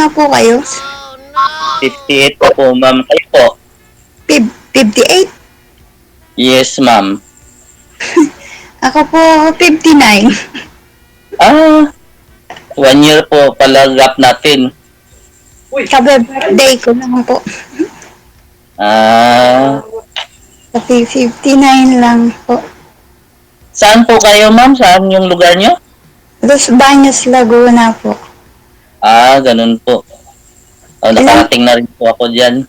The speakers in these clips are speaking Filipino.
na po kayo? 58 pa po, ma'am. Kayo po? 58? Yes, ma'am. Ako po, 59. Ah, 1 year po pala gap natin. Kabe-birthday ko lang po. Ah, Kasi 59 lang po. saan po kayo, ma'am? Saan yung lugar nyo? Los Baños, Laguna po. Ah, ganun po. Oh, Ilan nakarating na rin po ako dyan.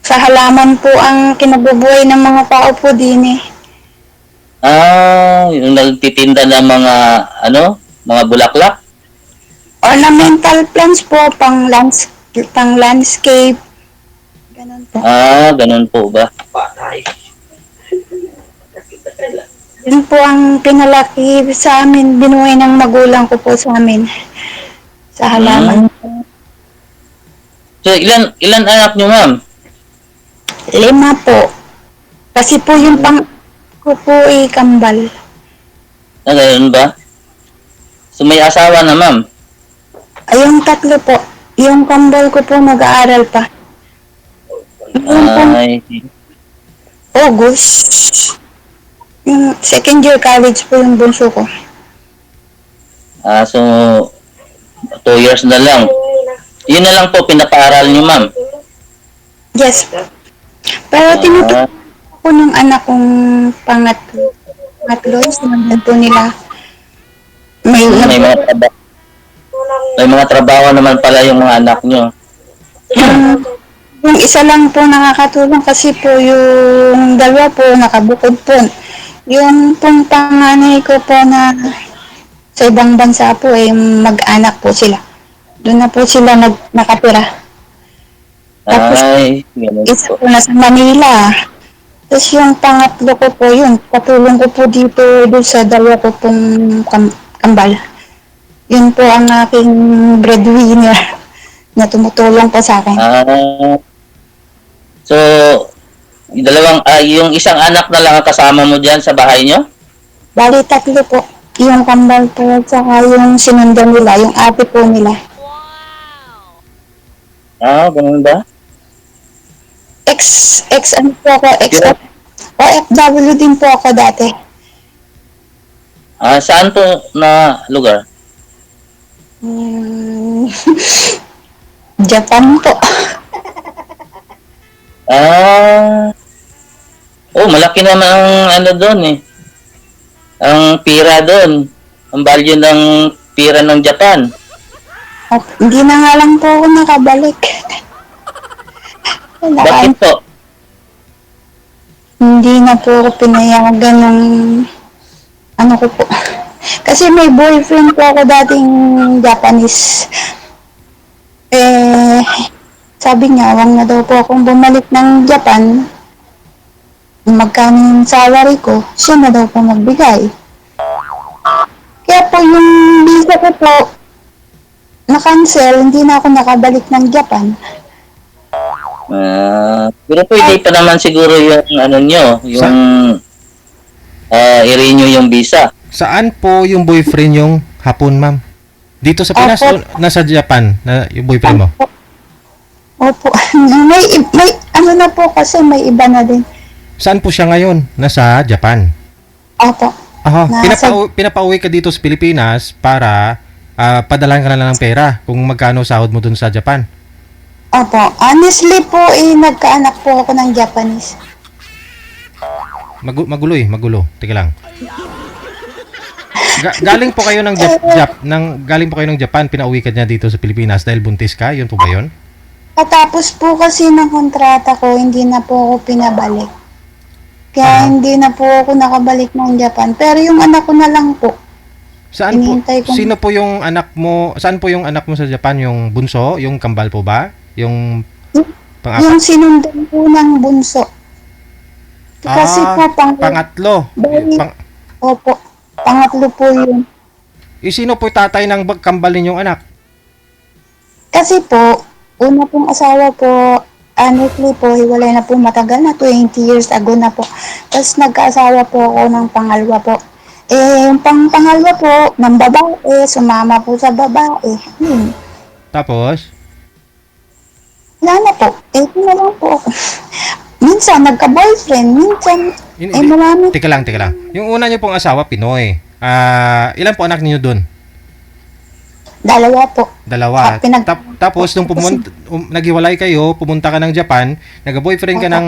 sa halaman po ang kinabubuhay ng mga tao po din eh. Ah, yung nagtitinda ng mga, mga bulaklak? Ornamental plants po, pang landscape. Ganun po. Ah, ganun po ba? Yun po ang pinalaki sa amin, binuhay ng magulang ko po sa amin. Sa halaman. Hmm. So, ilan anak nyo, ma'am? 5 po. Kasi po yung pang ko po ay kambal. Ah, ganun ba? So, may asawa na, ma'am? Ay, yung 3 po. Yung kambal ko po nag-aaral pa. Yung pang Ay, August. Yung second year college po yung bunso ko. so, 2 years na lang. Yun na lang po pinapaaral niyo, ma'am. Yes po. Pero tinuturuan Ah, ko ng anak kong pangatlo, sinundan po nila. May, may mga trabaho. May mga trabaho naman pala yung mga anak nyo. yung, yung isa lang po nakakatulong kasi po yung dalawa po nakabukod po. Yung pong panganay ko po na sa ibang bansa po eh, mag-anak po sila. Doon na po sila nakatira. Tapos Ay, ganun isa po. po na sa Manila. Tapos yung pangatlo ko po yun, katulong ko po dito doon sa dalawa ko pong kambal. Yun po ang aking breadwinner na tumutulong po sa akin. Ah, so, yung isang anak na lang ang kasama mo dyan sa bahay nyo? Bali 3 po. Yung kambal po at saka yung sinundan nila, yung ate po nila. Ah, ganun ba? Ano po ako, Pero, OFW din po ako dati. saan po na lugar? Hmm, Japan po. Ah, oh, malaki naman ang doon eh. Ang pira doon. Ang value ng pira ng Japan. At hindi na nga lang po ako nakabalik. Bakit po? Hindi na po ako pinayagan ng ano ko po. Kasi may boyfriend po ako dating Japanese. Eh, sabi niya, wag na daw po akong bumalik ng Japan. Magkano yung salary ko, siya na daw po magbigay. Kaya po yung visa ko po, na-cancel, hindi na ako nakabalik ng Japan. Pero pwede pa naman siguro yung yung i-renew yung visa. Saan po yung boyfriend yung hapon, ma'am? Dito sa Pinas o nasa Japan na yung boyfriend mo? Opo. may ano na po kasi may iba na din. Saan po siya ngayon? Nasa Japan. Opo. Aha, Nasa, pinapauwi ka dito sa Pilipinas para padalhan ka na lang ng pera kung magkano sahod mo dun sa Japan. opo. Honestly po, nagkaanak po ako ng Japanese. Magulo. Teka lang. Galing po kayo ng galing po kayo ng Japan, pinauwi ka niya dito sa Pilipinas dahil buntis ka, yun po ba yun? Katapos po kasi ng kontrata ko, hindi na po ako pinabalik. Kaya hindi na po ako nakabalik ng Japan. Pero yung anak ko na lang po. Saan po? Hinihintay ko. Sino po yung anak mo? Saan po yung anak mo sa Japan? Yung bunso? Yung kambal po ba? Yung pang-apat? Yung sinundan po ng bunso. Kasi po, pangatlo. opo, pangatlo po yun. Sino po tatay ng kambal ninyong anak? Kasi po, una pong asawa po, honestly po, hiwalay na po matagal na, 20 years ago na po. Tapos nagkaasawa po ako ng pangalawa po. Yung pangalawa po, ng babae, sumama po sa babae. Tapos, Wala na po. Ito na lang po ako. Minsan, nagka-boyfriend. Minsan, marami. teka lang. Yung una niyo pong asawa, Pinoy. Ilan po anak niyo dun? Dalawa po. Dalawa. Pinag- Tapos, nung naghiwalay kayo, pumunta ka ng Japan, nag-boyfriend ka ng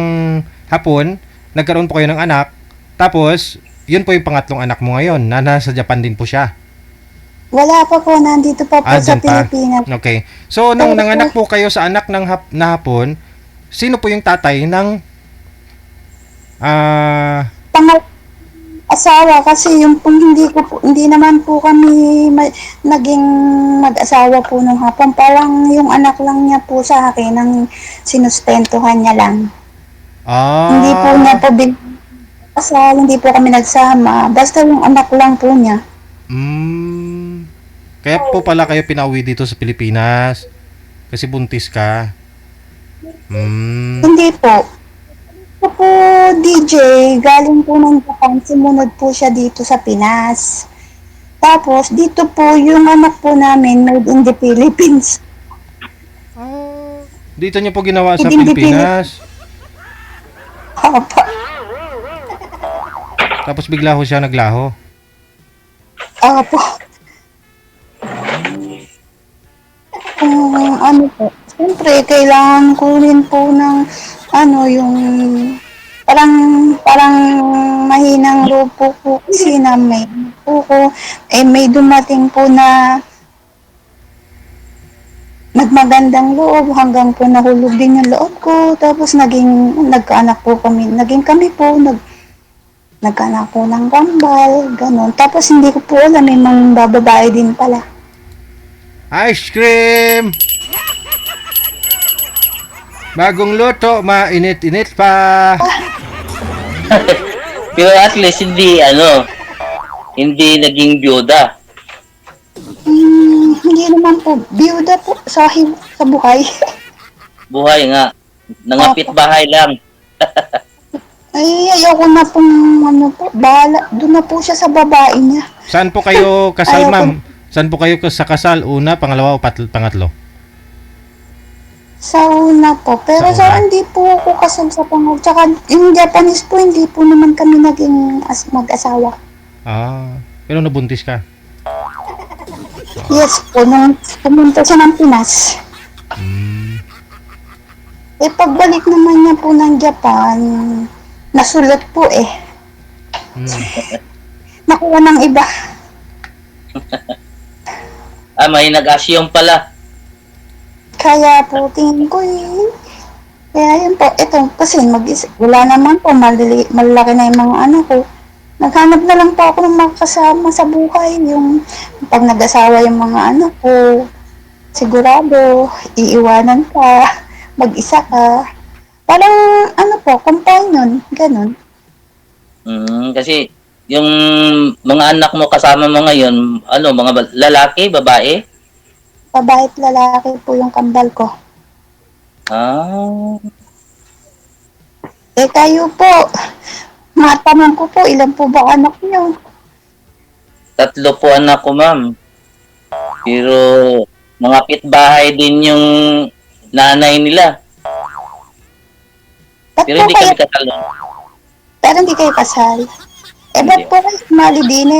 Hapon, nagkaroon po kayo ng anak, tapos, yun po yung pangatlong anak mo ngayon, na nasa Japan din po siya. Wala pa po. Nandito pa po sa Dyan pa. Pilipinas. Okay. So, nung nanganak po kayo sa anak ng na Hapon, sino po yung tatay ng Asawa kasi yung pong hindi naman po kami naging mag-asawa po nung hapon. Parang yung anak lang niya po sa akin ang sinustentuhan niya lang. Hindi po niya po kasal, hindi po kami nagsama. Basta yung anak lang po niya. Kaya po pala kayo pinauwi dito sa Pilipinas kasi buntis ka. Hindi po. Ito po, DJ, galing po ng Japan, sumunod po siya dito sa Pinas. Tapos, dito po yung anak po namin made in the Philippines. Dito niyo po ginawa sa Hindi Pilipinas. Opo. Tapos bigla ho siya naglaho. Opo. Ano po, siyempre, kailangan ko rin po ng, yung, parang mahinang loob po kasi na may dumating po na nagmagandang loob hanggang po nahulog din yung loob ko, tapos nagkaanak po kami, nagkaanak po ng kambal, ganon. Tapos hindi ko po alam, may mga bababae din pala. Ice cream! Bagong luto, mainit-init pa. Pero at least hindi naging byuda. Hindi naman po, biyuda po, sa buhay. Buhay nga. Nangapit bahay lang. Ay, ayoko na pong, bahala, doon na po siya sa babae niya. Saan po kayo kasal, Ayoko. ma'am? Saan po kayo sa kasal? Una, pangalawa o pangatlo? Sa una po, pero Sa una. hindi po ako kasal sa pangalawa. Tsaka yung Japanese po, hindi po naman kami naging mag-asawa. Pero nabuntis ka. Yes po, nung pumunta siya ng Pinas. Pagbalik naman niya po ng Japan, nasulot po Nakuha ng iba. May nag-assume pala. Kaya po, tingin ko Kaya yun po, ito, kasi wala naman po, malaki na yung mga anak ko. Naghanap na lang po ako ng mga kasama sa buhay. Yung pag nag-asawa yung mga anak ko, sigurado, iiwanan ka, mag-isa ka. Parang, companion, ganun. Kasi yung mga anak mo kasama mo ngayon, mga lalaki, babae? Babae at lalaki po yung kambal ko. Kayo po, matanong ko po, ilan po ba anak niyo? 3 po anak ko, ma'am. Pero mga pitbahay din yung nanay nila. Ba't Pero po hindi kayo, kami kasal. pero hindi kayo kasal? Ba't po kayo mali din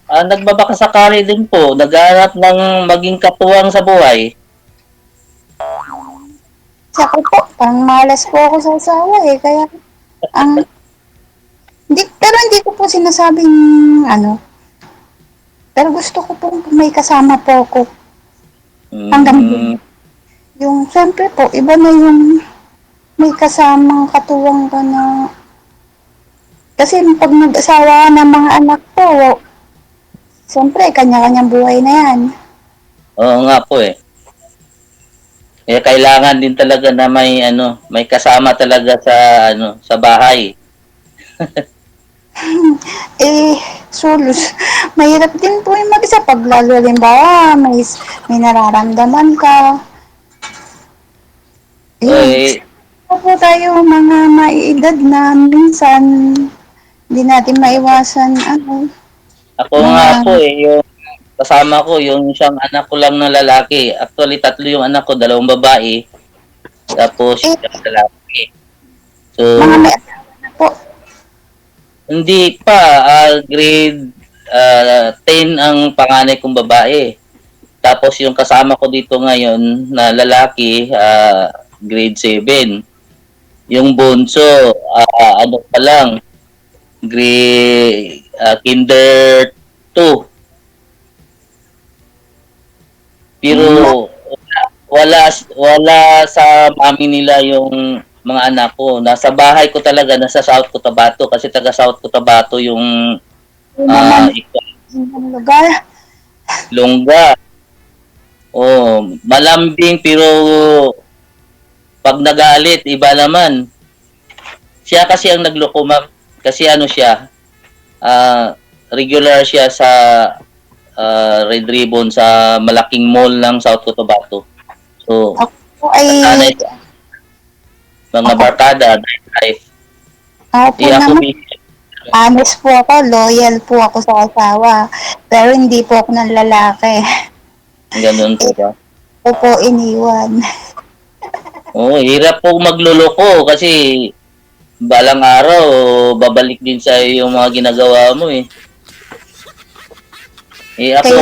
Nagbabakasakali din po. Naghahanap ng maging katuwang sa buhay. Saka po, parang malas po ako sa asawa kaya, hindi ko po sinasabing, pero gusto ko po may kasama po ako. Hanggang yung, siyempre po, iba na yung may kasamang katuwang ka na, kasi pag nag-asawa ng mga anak ko, siyempre, kanya-kanyang buhay na yan. Oo nga po kailangan din talaga na may kasama talaga sa bahay. Sulos. Mahirap din po yung mag-isa pag lalo limbawa, may nararamdaman ka. Po tayo mga maiedad na minsan hindi natin maiwasan Ako nga po kasama ko yung isang anak ko lang na lalaki. Actually, 3 yung anak ko, 2 babae, tapos Eh, isang lalaki. So, mga may asawa na po. hindi pa, grade 10 ang panganay kong babae. Tapos yung kasama ko dito ngayon na lalaki, grade 7. Yung bunso, ano pa lang, kinder 2. Pero wala sa mami nila yung mga anak ko. Nasa bahay ko talaga, nasa South Cotabato kasi taga South Cotabato yung Yun naman, uh, yung lugar. Longga. Oh, malambing pero pag nagalit, iba naman. Siya kasi ang nagloko, ma'am. Kasi ano siya, regular siya sa Red Ribbon sa malaking mall ng South Cotabato. So, Ako po ay, sanay mga barkada, life. ako po Di ako naman, busy. honest po ako, loyal po ako sa asawa. Pero hindi po ako ng lalaki. Ganun po ba? Ako po iniwan. Oo, hirap po magluloko kasi balang araw, babalik din sa yung mga ginagawa mo eh. Ako,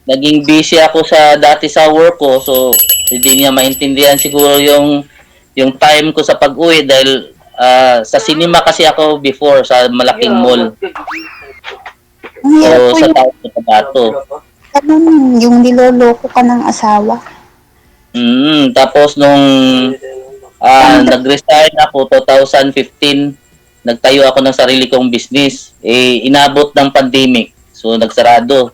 naging busy ako dati sa work ko, so hindi niya maintindihan siguro yung time ko sa pag-uwi dahil sa cinema kasi ako before sa malaking mall. Ang hirap So, po sa yung South Cotabato. ganun, yung niloloko ka ng asawa. Tapos nung nag-resign ako 2015, nagtayo ako ng sarili kong business. Inabot ng pandemic. So nagsarado.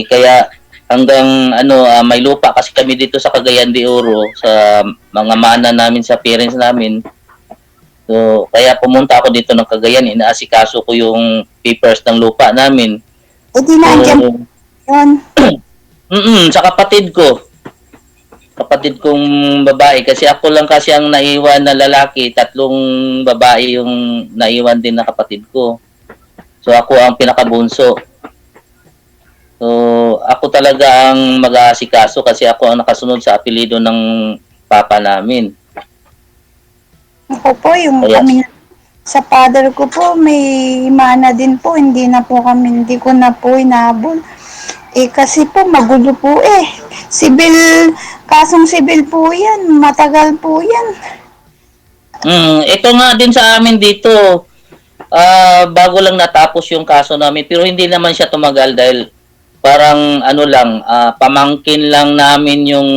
Kaya hanggang may lupa kasi kami dito sa Cagayan de Oro sa mga mana namin sa parents namin. So kaya pumunta ako dito ng Cagayan, inaasikaso ko yung papers ng lupa namin. Eh di na andyan yun. Sa kapatid ko. Kapatid kong babae kasi ako lang kasi ang naiwan na lalaki, 3 babae yung naiwan din na kapatid ko. So ako ang pinakabunso. So ako talaga ang mag-aasikaso kasi ako ang nakasunod sa apelyido ng papa namin. Ako po, yung Kaya- kami sa father ko po, may mana din po. Hindi ko na po inabol. Kasi po, magulo po eh. Kasong sibil po yan. Matagal po yan. Ito nga din sa amin dito. Bago lang natapos yung kaso namin pero hindi naman siya tumagal dahil parang pamangkin lang namin yung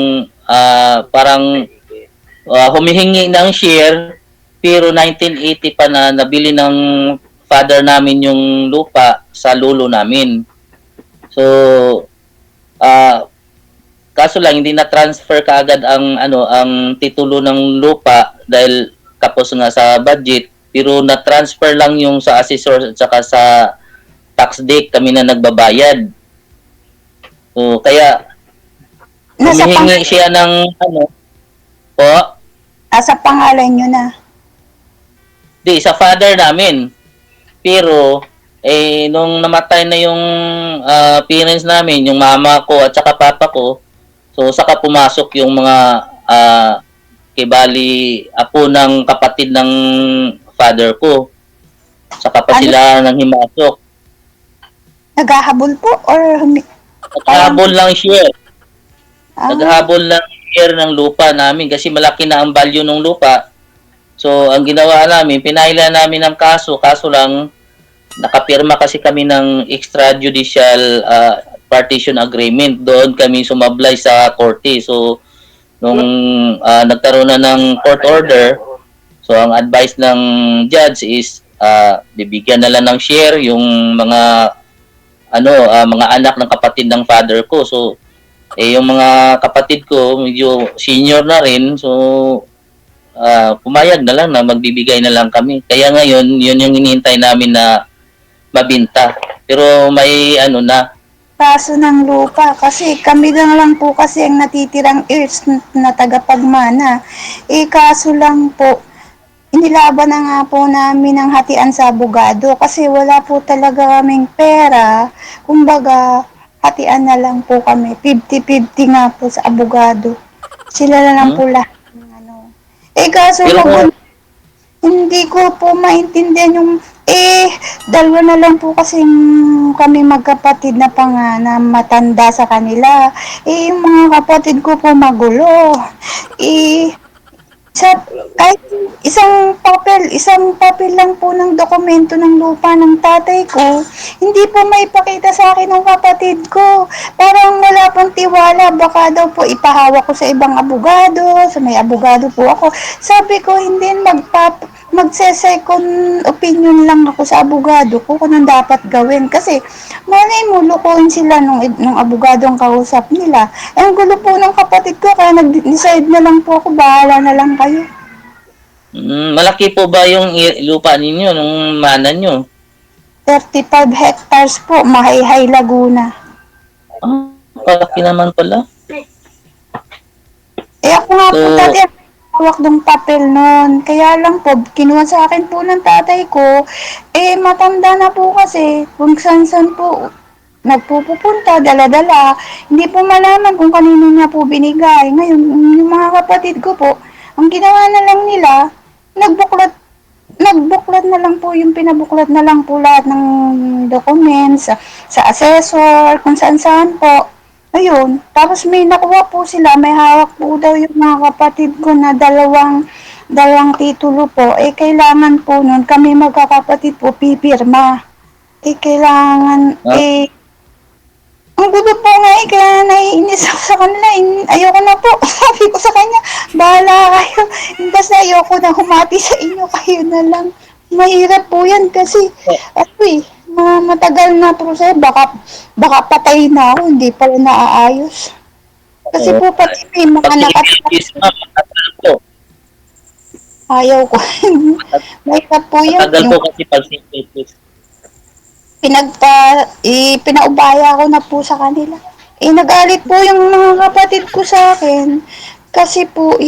parang humihingi ng share pero 1980 pa na nabili ng father namin yung lupa sa lolo namin. So kaso lang hindi na transfer kaagad ang titulo ng lupa dahil kapos nga sa budget pero na-transfer lang yung sa assessor at saka sa tax deck kami na nagbabayad. So kaya humihingi siya ng po, Nasa pangalan nyo na. sa father namin. Pero nung namatay na yung parents namin, yung mama ko at saka papa ko, so saka pumasok yung mga kibali apo ng kapatid ng father ko. Saka pa sila nang himasok. Naghahabol po or Naghahabol lang siya. Ah, Naghahabol lang share ng lupa namin kasi malaki na ang value ng lupa. So, ang ginawa namin, pinaila namin ng kaso lang nakapirma kasi kami ng extrajudicial partition agreement. Doon kami sumablay sa korte. So, nung nagkaroon na ng court order, so ang advice ng judge is bibigyan na lang ng share yung mga mga anak ng kapatid ng father ko. So, yung mga kapatid ko medyo senior na rin. So, pumayag na lang na magbibigay na lang kami. Kaya ngayon, yun yung hinihintay namin na mabinta. Pero may kaso ng lupa kasi kami lang po kasi ang natitirang heirs na tagapagmana. Kaso lang po, inilaban na nga po namin ang hatian sa abogado kasi wala po talaga kaming pera. Kumbaga, hatian na lang po kami. 50-50 nga po sa abogado. Sila na lang Hmm? po lahat ng ano. Kaso Pero pag hindi ko po maintindihan yung, dalawa na lang po kasi kami magkapatid na na matanda sa kanila. Yung mga kapatid ko po magulo. Eh, sa kahit isang papel lang po ng dokumento ng lupa ng tatay ko, hindi po maipakita sa akin ng kapatid ko. Parang wala pong tiwala, baka daw po ipahawak ko sa ibang abogado, sa may abogado po ako. Sabi ko, hindi, magse-second opinion lang ako sa abogado ko kung anong dapat gawin. Kasi, malay mo, lukuhin sila nung abogado ang kausap nila. Ang gulo po ng kapatid ko, kaya nag-decide na lang po ako, bahala na lang kayo. malaki po ba yung lupa ninyo nung mana nyo? 35 hectares po, Mahayhay, Laguna. Ah, malaki naman pala. Ako nga po So, dati hawak ng papel nun. Kaya lang po, kinuha sa akin po ng tatay ko. Matanda na po kasi, kung saan-saan po nagpupunta, dala-dala. Hindi po malaman kung kanino niya po binigay. Ngayon, yung mga kapatid ko po, ang ginawa na lang nila, nagbuklat nagbuklat na lang po yung pinabuklat na lang po lahat ng documents sa assessor, kung saan-saan po. Ayun. Tapos may nakuha po sila, may hawak po daw yung mga kapatid ko na dalawang titulo po. Kailangan po nun, kami magkakapatid po, pipirma. Kailangan, ah, ang gulo po nga kaya naiinis ako sa kanila. Ayoko na po. Sabi ko sa kanya, bahala kayo. Basta ayoko na humati sa inyo, kayo na lang. Mahirap po yan kasi, matagal na proseso. Baka patay na ako, hindi pala naaayos. Kasi po pati may mga pag nakatapos, ma'am, matagal po. ayaw ko. Mahirap po yan. Matagal Yung po kasi pag sintesis. pinaubaya ko na po sa kanila. Nagalit po yung mga kapatid ko sa akin kasi po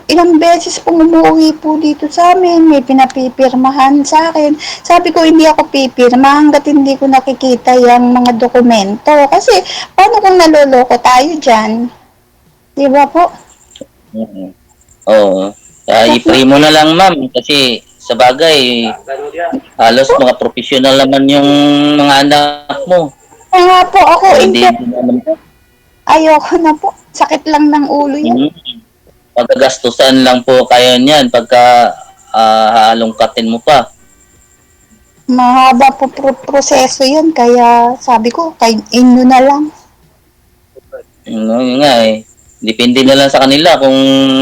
ilang beses pong umuwi po dito sa amin, may pinapipirmahan sa akin. Sabi ko hindi ako pipirma hanggat hindi ko nakikita yung mga dokumento. Kasi paano kung naloloko tayo dyan? Di ba po? Mm-hmm. Oo. I-pray mo na lang, ma'am, kasi sa bagay, halos mga professional naman yung mga anak mo. Kaya nga po ako, Hindi hindi. naman. Ayoko na po. Sakit lang ng ulo yan. Pagkagastusan lang po kayo niyan pagka halongkatin mo pa. Mahaba po proseso yun, kaya sabi ko, kay inyo na lang. Yun nga eh. Depende na lang sa kanila kung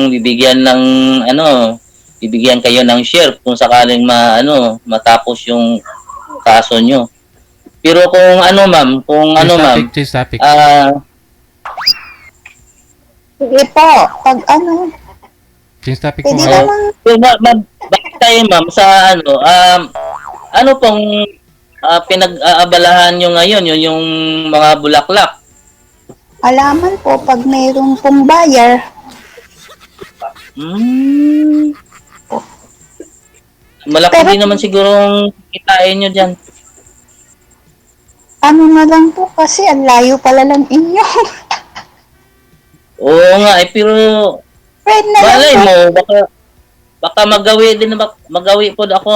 bibigyan ng bibigyan kayo ng share kung sakaling matapos yung kaso nyo. Pero kung ma'am, Change topic. Sige po, pag Change topic po pwede kayo. naman, so, bakit tayo ma'am sa ano pong pinag-aabalahan nyo ngayon, yung mga bulaklak? alaman po, pag mayroon pong buyer, Malaki Pero- din naman sigurong kitain nyo dyan. na lang po kasi, ang layo pala lang inyo. Oo nga, pero Friend na lang malay po. mo, baka magawi po ako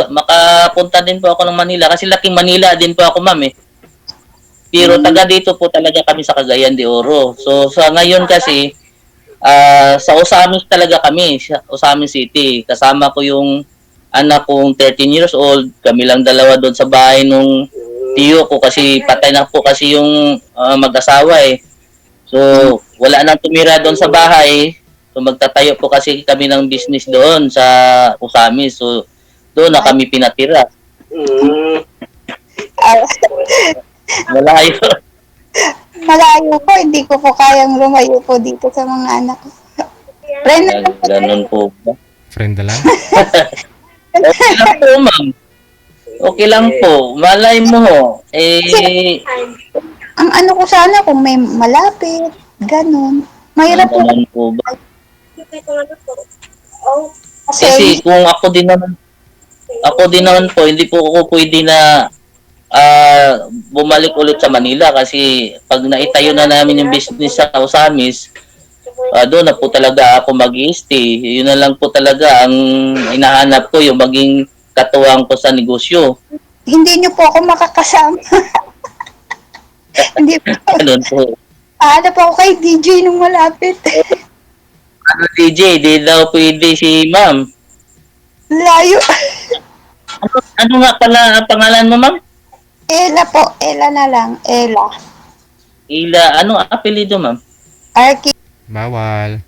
makapunta din po ako ng Manila kasi laking Manila din po ako, ma'am eh. Pero taga dito po talaga kami sa Cagayan de Oro. So sa ngayon kasi sa Osamis talaga kami, sa Osamis City. Kasama ko yung anak kong 13 years old. Kami lang dalawa doon sa bahay nung tiyo ko kasi patay na po kasi yung mag-asawa eh. So wala nang tumira doon sa bahay. So magtatayo po kasi kami ng business doon sa Osamis. So doon na kami pinatira. Ah, Malayo. malayo po, hindi ko po kayang lumayo po dito sa mga anak ko. Friend na lang po. Ganun po ba? Friend na lang. Okay lang po, ma'am. Okay lang po. Malay mo. Ang ano ko sana kung may malapit, ganun. Mahirap po. Ganun po ba? Kasi kung ako din naman po, hindi po ako pwede na bumalik ulit sa Manila kasi pag naitayo na namin yung business sa Osamis, doon na po talaga ako mag-i-stay. Yun na lang po talaga ang hinahanap ko, yung maging katuwang ko sa negosyo. hindi niyo po ako makakasama. Hindi po. Ganun po. Paano po ako kay DJ nung malapit? Ano DJ, di daw pwede si ma'am. Layo. Ano nga pala ang pangalan mo, ma'am? Ella po. Ella na lang. Ella. Ila, ano ang apelido, ma'am? Arki. Bawal.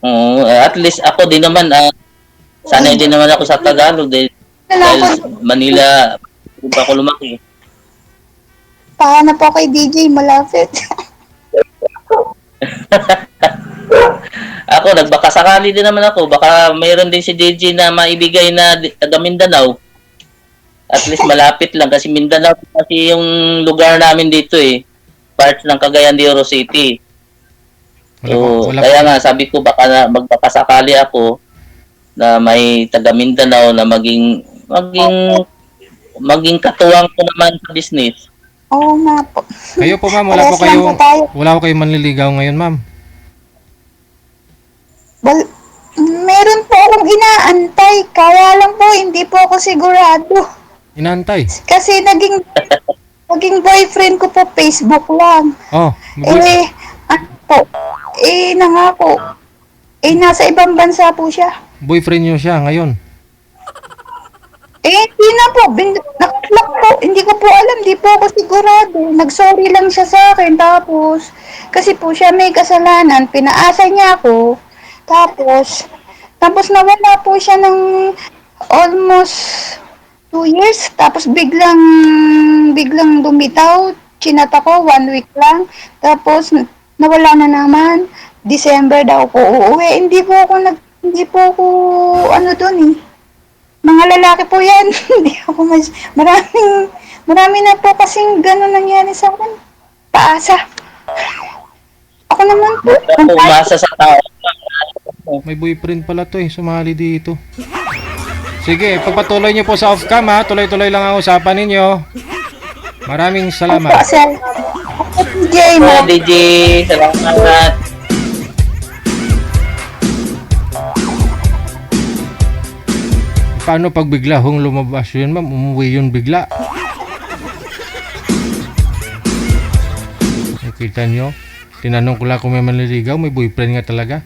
Oo, at least ako din naman, sanay din naman ako sa Tagalog dahil Manila, doon pa ako lumaki. Paano po kay DJ malapit? Ako, nagbakasakali din naman ako. Baka mayroon din si DJ na maibigay na taga Mindanao. At least malapit lang kasi Mindanao kasi yung lugar namin dito eh. Part ng Cagayan de Oro City. So, kaya nga sabi ko baka na magbakasakali ako na may taga Mindanao na maging katuwang ko naman sa business. Oo nga po. Kayo po ma'am, wala po kayo manliligaw ngayon ma'am. Well, meron po akong inaantay. Kaya lang po, hindi po ako sigurado. Inantay. Kasi naging boyfriend ko po Facebook lang. Oh, Ano po? Nangako. Nasa ibang bansa po siya. boyfriend niyo siya ngayon. Hindi na po. Naklock po. Hindi ko po alam. Hindi po ako sigurado. Nag-sorry lang siya sa akin. Tapos, kasi po siya may kasalanan. Pinaasa niya ako. Tapos nawala po siya ng almost 2 years. Tapos biglang lumitaw. Chinat ako 1 week lang. Tapos nawala na naman. December daw po uuwi. Hindi po ako ano doon eh. Mga lalaki po yan. Hindi ako marami na po kasing gano'n nangyari sa akin. Paasa. Ako naman po. Ako umasa sa tao. May boyfriend pala to eh, sumali dito. Sige, pagpatuloy niyo po sa off-cam ha. Tuloy-tuloy lang ang usapan ninyo. Maraming salamat. Sir. DJ mo. DJ, salamat. Paano pag bigla hong lumabas yun ma'am? Umuwi yun bigla. Nakita nyo? Tinanong ko lang kung may manliligaw, may boyfriend nga talaga.